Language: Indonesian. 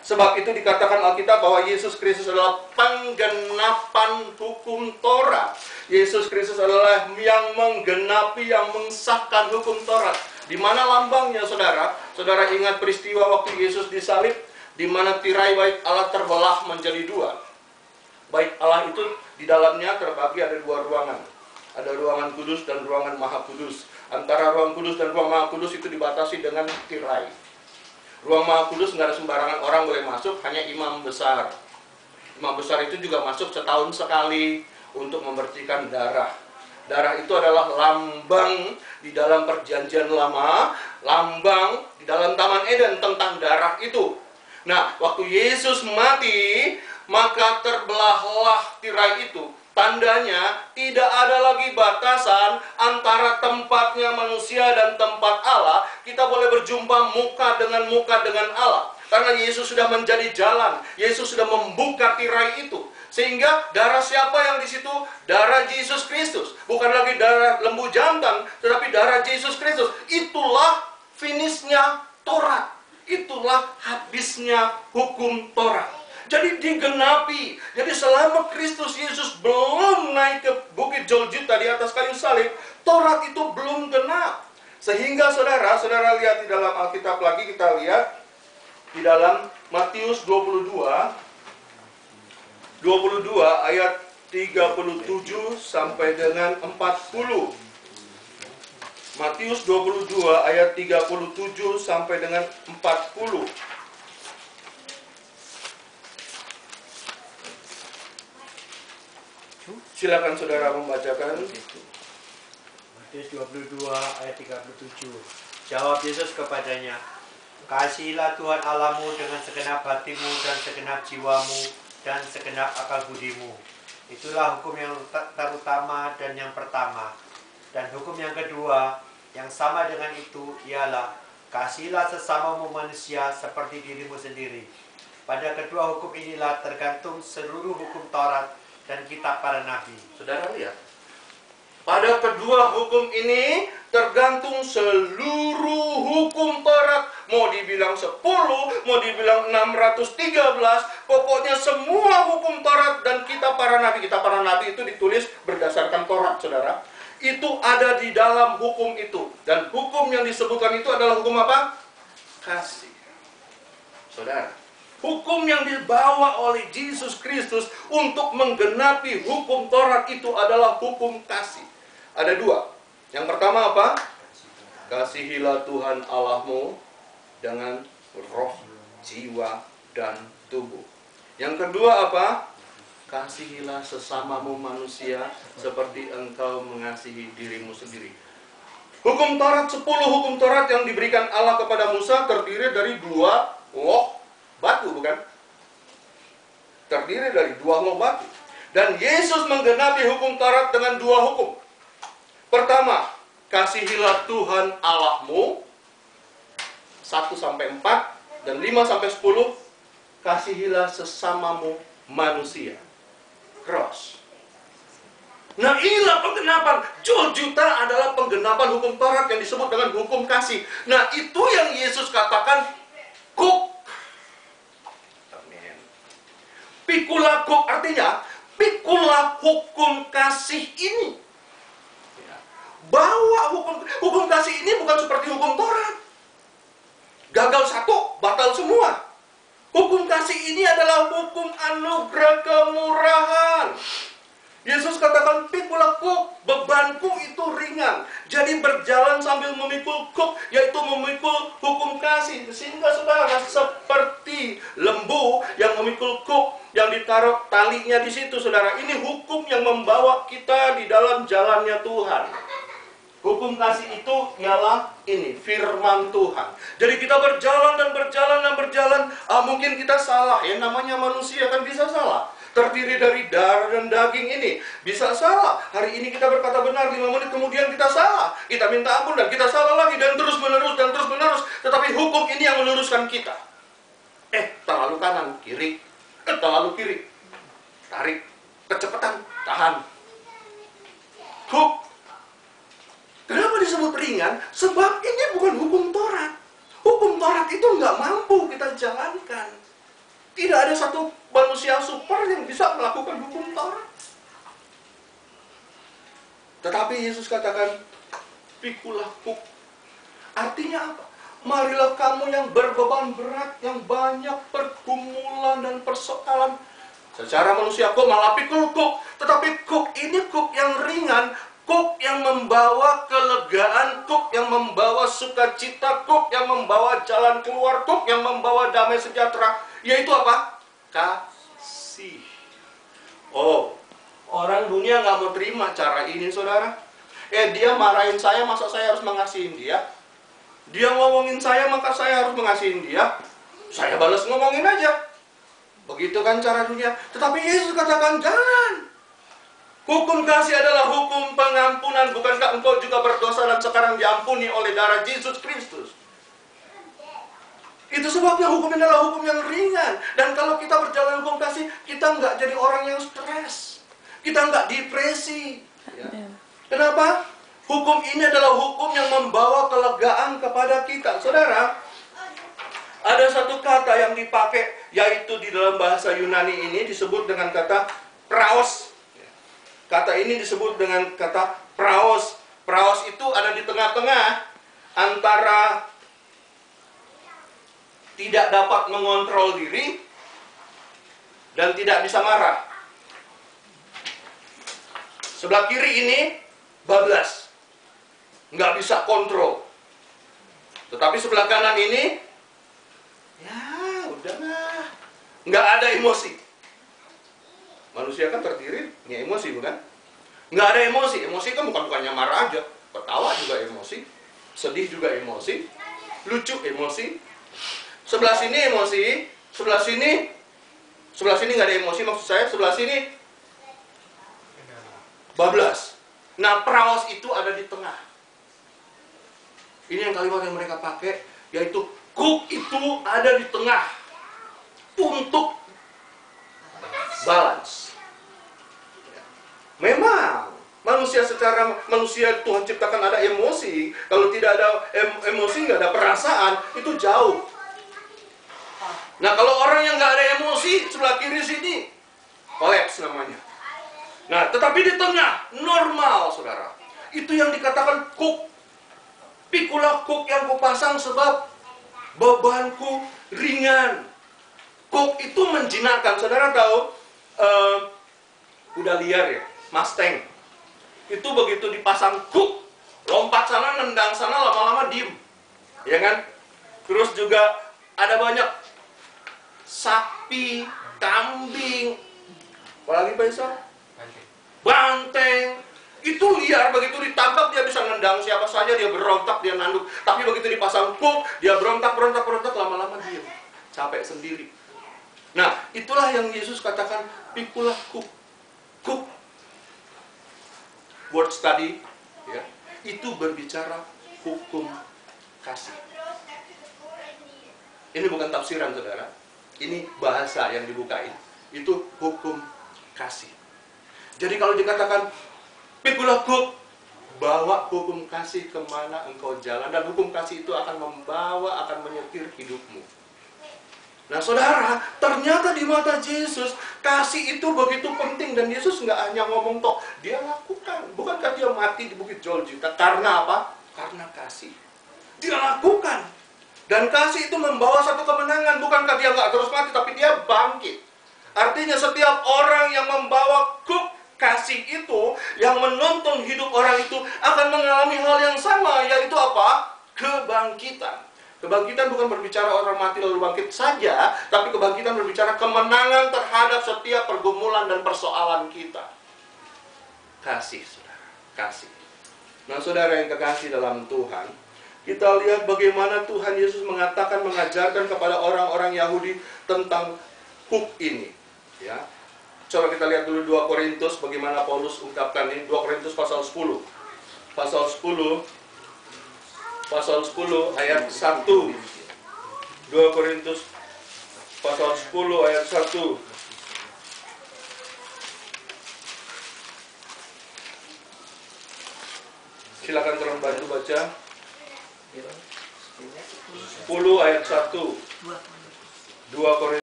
Sebab itu dikatakan Alkitab bahwa Yesus Kristus adalah penggenapan hukum Taurat. Yesus Kristus adalah yang menggenapi, yang mengesahkan hukum Taurat. Di mana lambangnya, saudara? Saudara ingat peristiwa waktu Yesus disalib, di mana tirai bait Allah terbelah menjadi dua. Bait Allah itu di dalamnya terbagi ada dua ruangan. Ada ruangan kudus dan ruangan maha kudus. Antara ruang kudus dan ruang maha kudus itu dibatasi dengan tirai. Ruang maha kudus nggak ada sembarangan orang boleh masuk, hanya imam besar. Imam besar itu juga masuk setahun sekali untuk membersihkan darah. Darah itu adalah lambang di dalam perjanjian lama, lambang di dalam Taman Eden tentang darah itu. Nah, waktu Yesus mati, maka terbelahlah tirai itu. Tandanya tidak ada lagi batasan antara tempatnya manusia dan tempat Allah. Kita boleh berjumpa muka dengan Allah. Karena Yesus sudah menjadi jalan. Yesus sudah membuka tirai itu. Sehingga darah siapa yang di situ? Darah Yesus Kristus. Bukan lagi darah lembu jantan, tetapi darah Yesus Kristus. Itulah finishnya Taurat. Itulah habisnya hukum Taurat. Jadi digenapi. Jadi selama Kristus Yesus belum naik ke Bukit Golgota di atas kayu salib, Taurat itu belum genap. Sehingga saudara lihat di dalam Alkitab lagi, kita lihat di dalam Matius 22 ayat 37 sampai dengan 40. Matius 22 ayat 37 sampai dengan 40. Silakan saudara membacakan. Matius 22 ayat 37. Jawab Yesus kepadanya, "Kasihilah Tuhan Allahmu dengan segenap hatimu dan segenap jiwamu dan segenap akal budimu. Itulah hukum yang terutama dan yang pertama. Dan hukum yang kedua, yang sama dengan itu, ialah kasihilah sesamamu manusia seperti dirimu sendiri. Pada kedua hukum inilah tergantung seluruh hukum Taurat dan kitab para nabi." Saudara lihat, pada kedua hukum ini tergantung seluruh hukum Taurat. Mau dibilang 10, mau dibilang 613, pokoknya semua hukum Taurat dan kitab para nabi. Kitab para nabi itu ditulis berdasarkan Taurat, saudara. Itu ada di dalam hukum itu. Dan hukum yang disebutkan itu adalah hukum apa? Kasih. Saudara, hukum yang dibawa oleh Yesus Kristus untuk menggenapi hukum Taurat itu adalah hukum kasih. Ada dua. Yang pertama apa? Kasihilah Tuhan Allahmu dengan roh, jiwa, dan tubuh. Yang kedua apa? Kasihilah sesamamu manusia seperti engkau mengasihi dirimu sendiri. Hukum Taurat, 10 hukum Taurat yang diberikan Allah kepada Musa terdiri dari 2 loh batu, bukan? Terdiri dari 2 loh batu. Dan Yesus menggenapi hukum Taurat dengan 2 hukum. Pertama, kasihilah Tuhan Allahmu 1-4 dan 5-10. Kasihilah sesamamu manusia. Cross. Nah, inilah penggenapan. Golgota adalah penggenapan hukum Taurat yang disebut dengan hukum kasih. Nah, itu yang Yesus katakan kuk. Amin. Pikulah kuk, artinya pikulah hukum kasih ini. Bawa hukum kasih ini bukan seperti hukum Taurat. Gagal satu, batal semua. Hukum kasih ini adalah hukum anugerah kemurahan. Yesus katakan, pikulah kuk, bebanku itu ringan. Jadi berjalan sambil memikul kuk, yaitu memikul hukum kasih. Sehingga saudara seperti lembu yang memikul kuk, yang ditaruh talinya di situ, saudara. Ini hukum yang membawa kita di dalam jalannya Tuhan. Hukum kasih itu ialah ini, firman Tuhan. Jadi kita berjalan dan berjalan dan berjalan. Mungkin kita salah, ya namanya manusia kan bisa salah. Terdiri dari darah dan daging ini. Bisa salah. Hari ini kita berkata benar, 5 menit kemudian kita salah. Kita minta ampun dan kita salah lagi. Dan terus menerus dan terus menerus. Tetapi hukum ini yang meluruskan kita. Terlalu kanan, kiri. Terlalu kiri. Tarik. Kecepatan, tahan. Kenapa disebut ringan? Sebab ini bukan hukum Taurat. Hukum Taurat itu nggak mampu kita jalankan. Tidak ada satu manusia super yang bisa melakukan hukum Taurat. Tetapi Yesus katakan, pikulah kuk. Artinya apa? Marilah kamu yang berbeban berat, yang banyak pergumulan dan persoalan. Secara manusia kuk malah pikul kuk. Tetapi kuk ini kuk yang ringan, kuk yang membawa kelegaan, kuk yang membawa sukacita, kuk yang membawa jalan keluar, kuk yang membawa damai sejahtera. Yaitu apa? Kasih. Oh, orang dunia nggak mau terima cara ini, saudara. Dia marahin saya, masa saya harus mengasihin dia? Dia ngomongin saya, maka saya harus mengasihin dia? Saya balas ngomongin aja. Begitu kan cara dunia. Tetapi Yesus katakan, jangan. Hukum kasih adalah hukum pengampunan. Bukankah engkau juga berdosa dan sekarang diampuni oleh darah Yesus Kristus? Itu sebabnya hukum ini adalah hukum yang ringan. Dan kalau kita berjalan hukum kasih, kita nggak jadi orang yang stres. Kita nggak depresi. Ya. Kenapa? Hukum ini adalah hukum yang membawa kelegaan kepada kita. Saudara, ada satu kata yang dipakai, yaitu di dalam bahasa Yunani ini disebut dengan kata praos. Kata ini disebut dengan kata praos. Praos itu ada di tengah-tengah antara tidak dapat mengontrol diri dan tidak bisa marah. Sebelah kiri ini bablas, nggak bisa kontrol. Tetapi sebelah kanan ini, ya udahlah, nggak ada emosi. Manusia kan terdiri punya emosi, bukan? Nggak ada emosi. Emosi kan bukannya marah aja, ketawa juga emosi, sedih juga emosi, lucu emosi. Sebelah sini emosi, sebelah sini nggak ada emosi, maksud saya sebelah sini bablas. Nah, praos itu ada di tengah. Ini yang kalimat yang mereka pakai, yaitu kuk itu ada di tengah untuk balance. Memang manusia secara manusia Tuhan ciptakan ada emosi. Kalau tidak ada emosi, nggak ada perasaan, itu jauh. Nah, kalau orang yang nggak ada emosi, sebelah kiri sini kolaps namanya. Nah, tetapi di tengah, normal, saudara. Itu yang dikatakan kuk. Pikulah kuk yang kupasang sebab bebanku ringan. Kuk itu menjinakkan. Saudara tahu, kuda liar ya, Mustang. Itu begitu dipasang kuk, lompat sana, nendang sana, lama-lama diem. Ya kan? Terus juga ada banyak sapi, kambing, apalagi besok banteng, itu liar. Begitu ditangkap dia bisa nendang siapa saja, dia berontak, dia nanduk. Tapi begitu dipasang kuk, dia berontak, lama-lama diam, capek sendiri. Nah, itulah yang Yesus katakan, pikulah kuk. Kuk, word study, ya, itu berbicara hukum kasih. Ini bukan tafsiran, saudara. Ini bahasa yang dibukain. Itu hukum kasih. Jadi kalau dikatakan pikulah kuk, bawa hukum kasih kemana engkau jalan, dan hukum kasih itu akan membawa, akan menyetir hidupmu. Nah, saudara, ternyata di mata Yesus kasih itu begitu penting, dan Yesus nggak hanya ngomong tok, dia lakukan. Bukankah dia mati di Bukit Golgota karena apa? Karena kasih. Dia lakukan. Dan kasih itu membawa satu kemenangan. Bukankah dia nggak terus mati, tapi dia bangkit. Artinya setiap orang yang membawa kuk kasih itu, yang menuntun hidup orang itu akan mengalami hal yang sama, yaitu apa? Kebangkitan. Kebangkitan bukan berbicara orang mati lalu bangkit saja, tapi kebangkitan berbicara kemenangan terhadap setiap pergumulan dan persoalan kita. Kasih, saudara. Kasih. Nah, saudara yang kekasih dalam Tuhan, kita lihat bagaimana Tuhan Yesus mengatakan, mengajarkan kepada orang-orang Yahudi tentang kuk ini. Ya. Coba kita lihat dulu 2 Korintus, bagaimana Paulus ungkapkan ini. 2 Korintus pasal 10. Pasal 10 ayat 1. 2 Korintus pasal 10 ayat 1. Silakan tolong bantu baca. 10 ayat 1. 2 Korintus